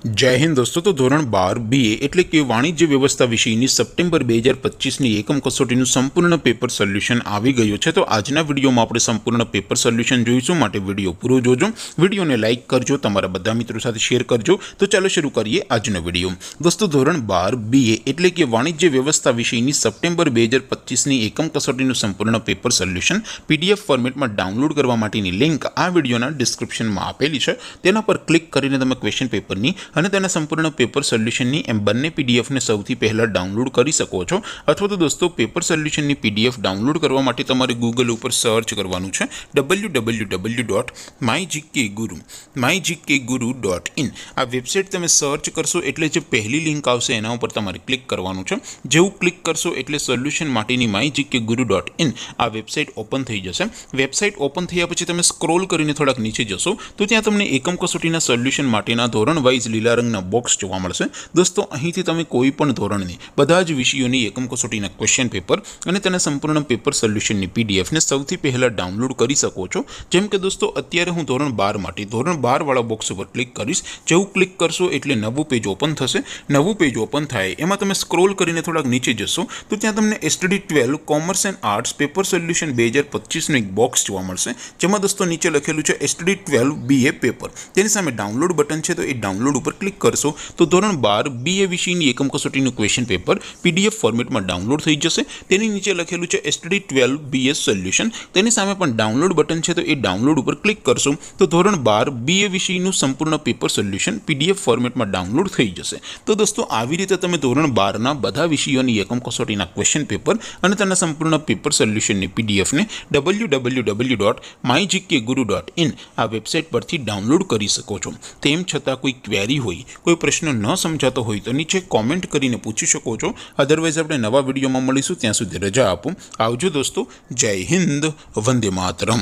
जय हिंद दोस्तों। तो धोरण 12 BA એટલે કે વાણિજ્ય વ્યવસ્થા વિષયની સપ્ટેમ્બર 2025ની એકમ કસોટીનું સંપૂર્ણ પેપર સોલ્યુશન આવી ગયું છે। તો આજના વિડીયોમાં આપણે સંપૂર્ણ પેપર સોલ્યુશન જોઈશું, માટે વિડીયો પૂરો જોજો। વિડીયોને લાઇક કરજો, તમારા બધા મિત્રો સાથે શેર કરજો। તો ચાલો શરૂ કરીએ આજનો વિડીયો। દોસ્તો ધોરણ 12 BA એટલે કે વાણિજ્ય વ્યવસ્થા વિષયની સપ્ટેમ્બર 2025ની એકમ કસોટીનું સંપૂર્ણ પેપર સોલ્યુશન PDF ફોર્મેટમાં ડાઉનલોડ કરવા માટેની લિંક આ વિડીયોના ડિસ્ક્રિપ્શનમાં આપેલી છે। તેના પર ક્લિક કરીને તમે ક્વેશ્ચન પેપરની અને તેના સંપૂર્ણ પેપર સોલ્યુશનની એમ બંને પીડીએફને સૌથી પહેલાં ડાઉનલોડ કરી શકો છો। અથવા તો દોસ્તો પેપર સોલ્યુશનની PDF ડાઉનલોડ કરવા માટે તમારે ગૂગલ ઉપર સર્ચ કરવાનું છે www.mygkguru.in। આ વેબસાઇટ તમે સર્ચ કરશો એટલે જે પહેલી લિંક આવશે એના ઉપર તમારે ક્લિક કરવાનું છે। જેવું ક્લિક કરશો એટલે સોલ્યુશન માટેની mygkguru.in આ વેબસાઇટ ઓપન થઈ જશે। વેબસાઇટ ઓપન થયા પછી તમે સ્ક્રોલ કરીને થોડાક નીચે જશો તો ત્યાં તમને એકમ કસોટીના સોલ્યુશન માટેના ધોરણ વાઇઝ લીલા રંગના બોક્સ જોવા મળશે। દોસ્તો અહીંથી તમે કોઈ પણ ધોરણની બધા જ વિષયોની એકમ કસોટીના ક્વેશ્ચન પેપર અને તેના સંપૂર્ણ પેપર સોલ્યુશનની પીડીએફને સૌથી પહેલાં ડાઉનલોડ કરી શકો છો। જેમ કે દોસ્તો અત્યારે હું ધોરણ 12 માટે ધોરણ 12 વાળા બોક્સ ઉપર ક્લિક કરીશ। જેવું ક્લિક કરશો એટલે નવું પેજ ઓપન થશે। નવું પેજ ઓપન થાય એમાં તમે સ્ક્રોલ કરીને થોડાક નીચે જશો તો ત્યાં તમને STD 12 commerce and arts paper solution 2025નું એક બોક્સ જોવા મળશે, જેમાં દોસ્તો નીચે લખેલું છે STD 12 BA પેપર। તેની સામે ડાઉનલોડ બટન છે, તો એ ડાઉનલોડ ઉપર ક્લિક કરશો તો ધોરણ 12 BA વિષયની એકમ કસોટીનું ક્વેશ્ચન પેપર PDF ફોર્મેટમાં ડાઉનલોડ થઈ જશે। તેની નીચે લખેલું છે STD 12 BS સોલ્યુશન, તેની સામે પણ ડાઉનલોડ બટન છે, તો એ ડાઉનલોડ ઉપર ક્લિક કરશો તો ધોરણ 12 BA વિષયનું સંપૂર્ણ પેપર સોલ્યુશન PDF ફોર્મેટમાં ડાઉનલોડ થઈ જશે। તો દોસ્તો આવી રીતે તમે ધોરણ 12ના બધા વિષયોની એકમ કસોટીના ક્વેશ્ચન પેપર અને તેના સંપૂર્ણ પેપર સોલ્યુશનની PDFને www.mygkguru.in આ વેબસાઇટ પરથી ડાઉનલોડ કરી શકો છો। તેમ છતાં કોઈ ક્વેરી હોય, કોઈ પ્રશ્ન ન સમજાતો હોય તો નીચે કોમેન્ટ કરીને પૂછી શકો છો। અધરવાઇઝ આપણે નવા વિડીયોમાં મળીશું, ત્યાં સુધી રજા આપો। આવજો દોસ્તો, જય હિન્દ, વંદે માતરમ।